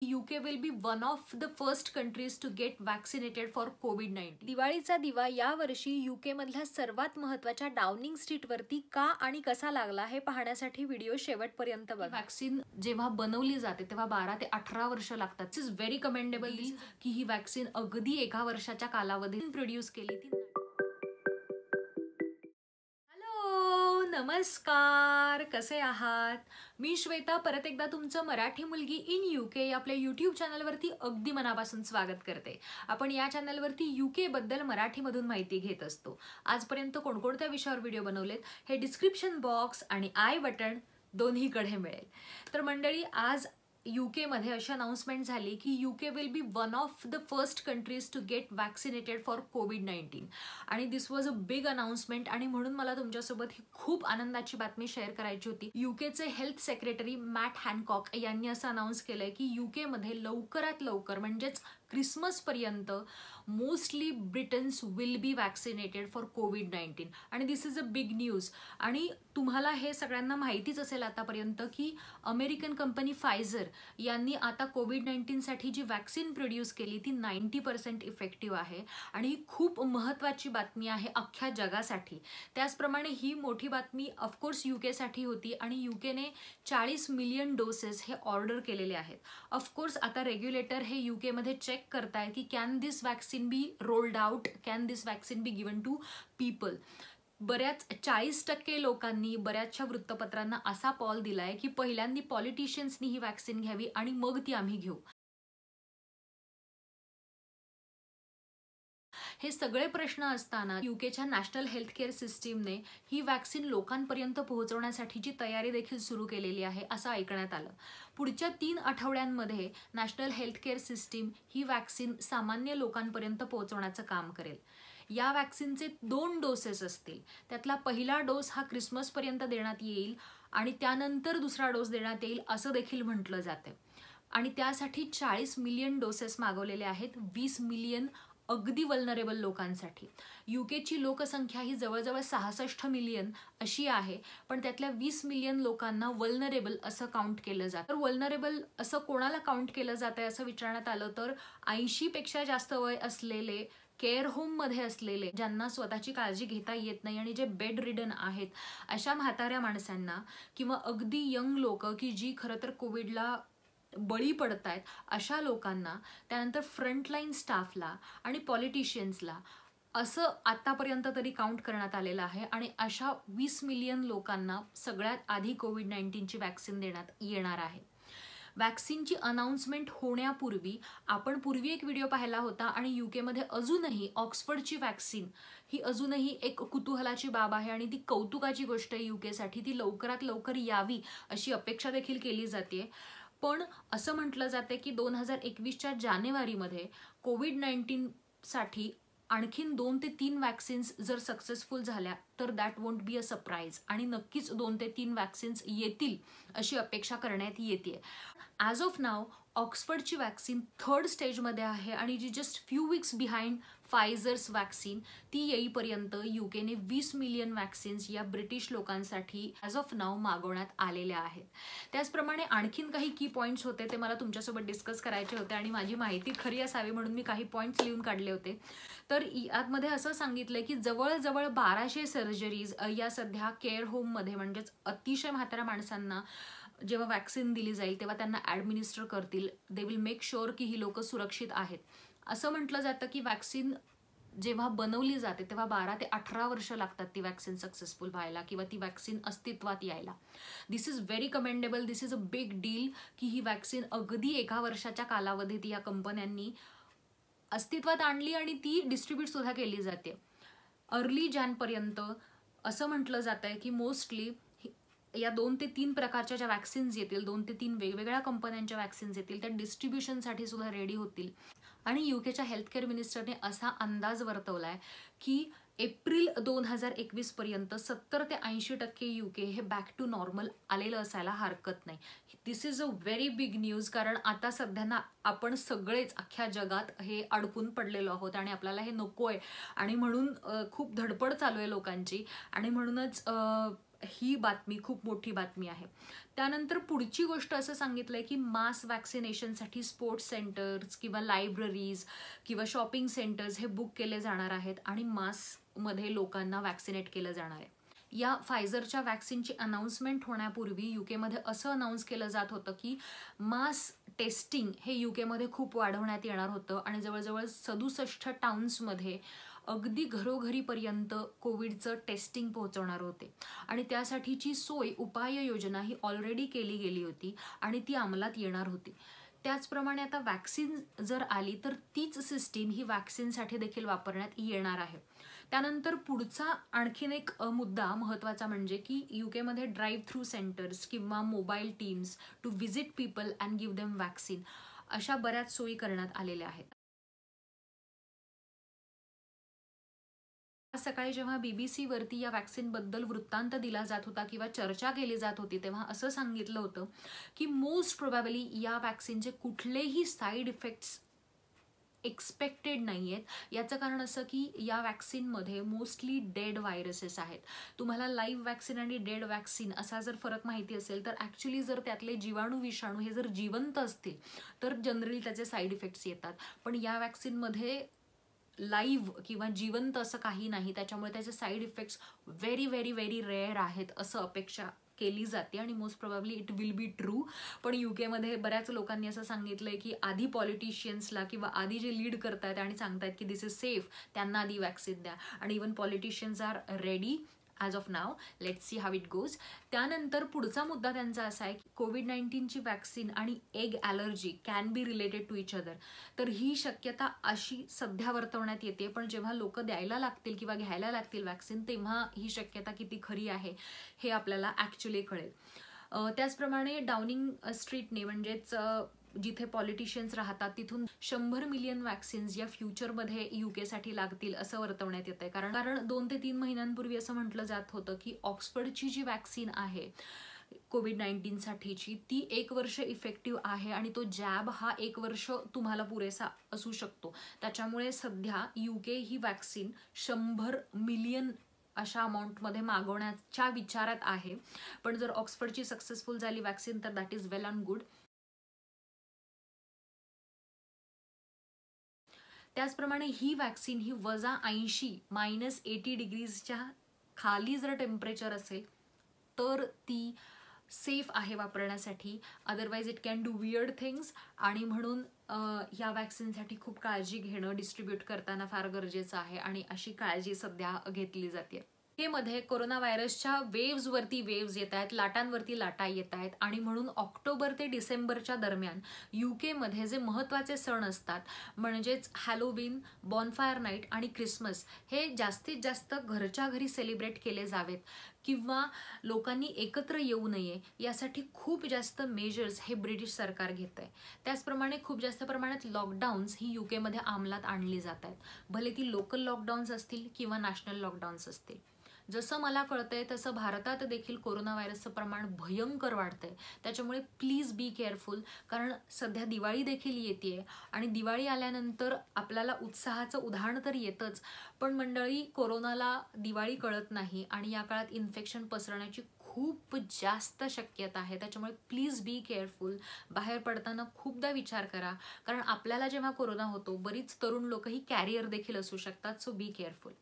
UK will be one of the first countries to get vaccinated for COVID-19. दिवाळीचा दिवा या वर्षी UK मधल्या सर्वात महत्त्वाच्या डाउनिंग स्ट्रीट वरती का आणि कसा लागला हे पाहण्यासाठी व्हिडिओ शेवटपर्यंत बघा. वॅक्सीन जेव्हा बनवली जाते तेव्हा 12 ते 18 वर्ष लागतात. दिस इज व्हेरी कमेंडेबल की ही वॅक्सीन अगदी 1 वर्षाच्या कालावधीत प्रोड्यूस केली ती. नमस्कार, कसे आहात? मी श्वेता परत एकदा तुमचं मराठी मुलगी इन UK आपल्या YouTube चॅनलवरती अगदी मनापासून स्वागत करते. आपण या चॅनलवरती UK बद्दल मराठीमधून माहिती घेत असतो. आजपर्यंत कोणकोणत्या विषयावर व्हिडिओ बनवलेत हे डिस्क्रिप्शन बॉक्स आणि आय बटन दोन्हीकडे मिळेल. तर मंडळी, आज UK मध्ये अशी अनाउन्समेंट झाली की UK will be one of the first countries to get vaccinated for COVID-19 आणि this was a big announcement आणि म्हणून मला तुमच्यासोबत ही खूप आनंदाची बातमी शेअर करायची होती. UKचे हेल्थ सेक्रेटरी मॅट हॅनकॉक यांनी असं अनाउन्स केलंय की UK मध्ये लवकरात लवकर म्हणजेच क्रिसमस पर्यंत mostly Britons will be vaccinated for COVID-19 आणि this is a big news. आणि तुम्हाला हे सगळ्यांना माहितीच असेल आतापर्यंत की अमेरिकन कंपनी फायझर यांनी आता COVID-19 साठी जी वॅक्सिन प्रोड्यूस केली ती 90% इफेक्टिव्ह आहे आणि ही खूप महत्त्वाची बातमी आहे अख्ख्या जगासाठी. त्याचप्रमाणे ही मोठी बातमी ऑफकोर्स UK साठी होती आणि UK ने 40 मिलियन डोसेस हे ऑर्डर केलेले आहेत. ऑफकोर्स आता रेग्युलेटर हे UK मध्ये चेक करताय की can this vaccine be rolled out, can this vaccine be given to people. बऱ्याच 40% लोकांनी बऱ्याचशा वृत्तपत्रांना असा पॉल दिलाय की पहिल्यांदा पॉलिटिशियन्सनी ही वॅक्सिन घ्यावी आणि मग ती आम्ही घेऊ. हे सगळे प्रश्न असताना UKच्या नॅशनल हेल्थ केअर सिस्टीमने ही वॅक्सिन लोकांपर्यंत पोहोचवण्यासाठी जी तयारी देखील सुरू केलेली आहे असं ऐकण्यात आलं. पुढच्या 3 आठवड्यांमध्ये नॅशनल हेल्थ केअर सिस्टीम ही वॅक्सिन सामान्य लोकांपर्यंत पोहोचवण्याचं काम करेल. या वॅक्सिनचे 2 डोसेस असतील. त्यातला पहिला डोस हा क्रिसमसपर्यंत देण्यात येईल आणि त्यानंतर दुसरा डोस देण्यात येईल असं देखील म्हटलं जाते. आणि त्यासाठी 40 मिलियन डोसेस मागवलेले आहेत, 20 मिलियन अगदी वल्नरेबल लोकांसाठी. UKची लोकसंख्या ही जवळजवळ 66 मिलियन अशी आहे, पण त्यातल्या 20 मिलियन लोकांना वल्नरेबल असं काउंट केलं जातं. तर वल्नरेबल असं कोणाला काउंट केलं जातंय असं विचारण्यात आलं तर 80 पेक्षा जास्त वय असलेले, केअर होममध्ये असलेले, ज्यांना स्वतःची काळजी घेता येत नाही आणि जे बेड रिडन आहेत अशा म्हाताऱ्या माणसांना, किंवा अगदी यंग लोक की जी खरं तर कोविडला बळी पडतायत अशा लोकांना, त्यानंतर फ्रंटलाईन स्टाफला आणि पॉलिटिशियन्सला असं आतापर्यंत तरी काउंट करण्यात आलेलं आहे. आणि अशा 20 मिलियन लोकांना सगळ्यात आधी COVID-19ची वॅक्सिन देण्यात येणार आहे. वॅक्सिनची अनाउन्समेंट होण्यापूर्वी आपण पूर्वी एक व्हिडिओ पाहिला होता आणि UK मध्ये अजूनही ऑक्सफर्डची वॅक्सिन ही अजूनही एक कुतूहलाची बाब आहे आणि ती कौतुकाची गोष्ट आहे UK साठी. ती लवकरात लवकर यावी अशी अपेक्षा देखील केली जाते. पण असं म्हटलं जाते की 2021च्या जानेवारीमध्ये COVID-19 साठी आणखीन 2 ते 3 वॅक्सिन्स जर सक्सेसफुल झाल्या तर that won't be a surprise आणि नक्कीच 2 ते 3 वॅक्सिन्स येतील अशी अपेक्षा करण्यात येते. ॲज ऑफ नाव ऑक्सफर्डची वॅक्सिन 3rd स्टेजमध्ये आहे आणि जी just few weeks behind Pfizer's vaccine, ती येईपर्यंत UKने 20 मिलियन वॅक्सिन्स या ब्रिटिश लोकांसाठी ॲज ऑफ नाव मागवण्यात आलेल्या आहेत. त्याचप्रमाणे आणखीन काही की पॉईंट्स होते ते मला तुमच्यासोबत डिस्कस करायचे होते आणि माझी माहिती खरी असावी म्हणून मी काही पॉईंट्स लिहून काढले होते. तर यामध्ये असं सांगितलंय की जवळजवळ 1200 सर्जरीज या सध्या केअर होममध्ये, म्हणजेच अतिशय म्हाताऱ्या माणसांना जेव्हा वॅक्सिन दिली जाईल तेव्हा त्यांना ॲडमिनिस्टर करतील. दे विल मेक शुअर की ही लोक सुरक्षित आहेत. असं म्हटलं जातं की वॅक्सिन जेव्हा बनवली जाते तेव्हा 12 ते 18 वर्ष लागतात ती वॅक्सिन सक्सेसफुल व्हायला किंवा ती वॅक्सिन अस्तित्वात यायला. This is very commendable, this is a big deal की ही वॅक्सिन अगदी 1 वर्षाच्या कालावधीत या कंपन्यांनी अस्तित्वात आणली आणि ती डिस्ट्रीब्यूट सुद्धा केली जाते. अर्ली जॅनपर्यंत असं म्हटलं जात आहे की मोस्टली या 2 ते 3 प्रकारच्या ज्या वॅक्सिन्स येतील, 2 ते 3 वेगवेगळ्या कंपन्यांच्या वॅक्सिन्स येतील, त्या डिस्ट्रीब्युशनसाठी सुद्धा रेडी होतील. आणि UKच्या हेल्थ केअर मिनिस्टरने असा अंदाज वर्तवलाय की एप्रिल 2021 पर्यंत 70 ते 80% UK हे बॅक टू नॉर्मल आलेलं असायला हरकत नाही. This is a very big news, कारण आता सध्या आपण सगळेच अख्ख्या जगात हे अडकून पडलेलो आहोत आणि आपल्याला हे नको आहे आणि म्हणून खूप धडपड चालू आहे लोकांची. आणि म्हणूनच ही बातमी खूप मोठी बातमी आहे. त्यानंतर पुढची गोष्ट असं सांगितलंय की मास वॅक्सिनेशनसाठी स्पोर्ट्स सेंटर्स किंवा लायब्ररीज किंवा शॉपिंग सेंटर्स हे बुक केले जाणार आहेत आणि मासमध्ये लोकांना वॅक्सिनेट केलं जाणार आहे. या फायझरच्या वॅक्सिनची अनाउन्समेंट होण्यापूर्वी युकेमध्ये असं अनाउन्स केलं जात होतं की मास टेस्टिंग हे युकेमध्ये खूप वाढवण्यात येणार होतं आणि जवळजवळ 67 टाउन्समध्ये अगदी घरोघरीपर्यंत कोविडचं टेस्टिंग पोहोचवणार होते आणि त्यासाठीची सोय उपाययोजना ही ऑलरेडी केली गेली होती आणि ती अंमलात येणार होती. त्याचप्रमाणे आता वॅक्सिन जर आली तर तीच सिस्टीम ही वॅक्सिनसाठी देखील वापरण्यात येणार आहे. त्यानंतर पुढचा आणखीन एक मुद्दा महत्त्वाचा म्हणजे की युकेमध्ये ड्राईव्ह थ्रू सेंटर्स किंवा mobile teams to visit people and give them vaccine अशा बऱ्याच सोयी करण्यात आलेल्या आहेत. सकाळी जेव्हा BBC वरती या वॅक्सिनबद्दल वृत्तांत दिला जात होता किंवा चर्चा केली जात होती तेव्हा असं सांगितलं होतं की मोस्ट प्रोबॅबली या वॅक्सिनचे कुठलेही साईड इफेक्ट्स एक्सपेक्टेड नाही आहेत. याचं कारण असं की या वॅक्सिनमध्ये मोस्टली डेड व्हायरसेस आहेत. तुम्हाला लाईव्ह वॅक्सिन आणि डेड वॅक्सिन असा जर फरक माहिती असेल तर ॲक्च्युली जर त्यातले जीवाणू विषाणू हे जर जिवंत असतील तर जनरली त्याचे साईड इफेक्ट्स येतात. पण या वॅक्सिनमध्ये लाईव्ह किंवा जिवंत असं काही नाही, त्याच्यामुळे त्याचे side effects very very very rare आहेत असं अपेक्षा केली जाते आणि most probably it will be true. पण युकेमध्ये बऱ्याच लोकांनी असं सांगितलंय की आधी पॉलिटिशियन्सला किंवा आधी जे लीड करतायत आणि सांगतायत की दिस इज सेफ त्यांना आधी वॅक्सिन द्या आणि even politicians are ready as of now. Let's see how it goes. त्यानंतर पुढचा मुद्दा त्यांचा असा आहे की कोविड-19ची वॅक्सिन आणि egg allergy can be related to each other. तर ही शक्यता अशी सध्या वर्तवण्यात येते, पण जेव्हा लोक द्यायला लागतील किंवा घ्यायला लागतील वॅक्सिन तेव्हा ही शक्यता किती खरी आहे हे आपल्याला ॲक्च्युली कळेल. त्याचप्रमाणे डाउनिंग स्ट्रीटने म्हणजेच जिथे पॉलिटिशियन्स राहतात तिथून 100 मिलियन वॅक्सिन्स या फ्युचरमध्ये युकेसाठी लागतील असं वर्तवण्यात येत आहे. कारण 2 ते 3 महिन्यांपूर्वी असं म्हटलं जात होतं की ऑक्सफर्डची जी वॅक्सिन आहे कोविड-19साठीची ती 1 वर्ष इफेक्टिव्ह आहे आणि तो जॅब हा 1 वर्ष तुम्हाला पुरेसा असू शकतो. त्याच्यामुळे सध्या युके ही वॅक्सिन 100 मिलियन अशा अमाऊंटमध्ये मागवण्याच्या विचारात आहे. पण जर ऑक्सफर्डची सक्सेसफुल झाली वॅक्सिन तर that is well and good. त्याचप्रमाणे ही वॅक्सिन ही -80 -80 खाली जर टेम्परेचर असेल तर ती सेफ आहे वापरण्यासाठी. Otherwise it can do weird things आणि म्हणून या वॅक्सिनसाठी खूप काळजी घेणं डिस्ट्रीब्यूट करताना फार गरजेचं आहे आणि अशी काळजी सध्या घेतली जाते. मध्ये कोरोना व्हायरसच्या वेव्हजवरती वेव्हज येत आहेत, लाटांवरती लाटा येत आहेत आणि म्हणून ऑक्टोबर ते डिसेंबरच्या दरम्यान युकेमध्ये जे महत्त्वाचे सण असतात म्हणजेच हॅलोवीन, बॉनफायर नाईट आणि क्रिसमस हे जास्तीत जास्त घरच्या घरी सेलिब्रेट केले जावेत किंवा लोकांनी एकत्र येऊ नये यासाठी खूप जास्त मेजर्स हे ब्रिटिश सरकार घेत आहे. त्याचप्रमाणे खूप जास्त प्रमाणात लॉकडाऊन्स ही युकेमध्ये अंमलात आणली जात आहेत, भले ती लोकल लॉकडाऊन्स असतील किंवा नॅशनल लॉकडाऊन्स असतील. जसं मला कळतंय तसं भारतात देखील कोरोना व्हायरसचं प्रमाण भयंकर वाढतंय. त्याच्यामुळे प्लीज बी केअरफुल. कारण सध्या दिवाळी देखील येते आणि दिवाळी आल्यानंतर आपल्याला उत्साहाचं उधाण तर येतच, पण मंडळी कोरोनाला दिवाळी कळत नाही आणि या काळात इन्फेक्शन पसरण्याची खूप जास्त शक्यता आहे. त्याच्यामुळे प्लीज बी केअरफुल. बाहेर पडताना खूपदा विचार करा, कारण आपल्याला जेव्हा कोरोना होतो बरीच तरुण लोकही कॅरियर देखील असू शकतात. So be careful.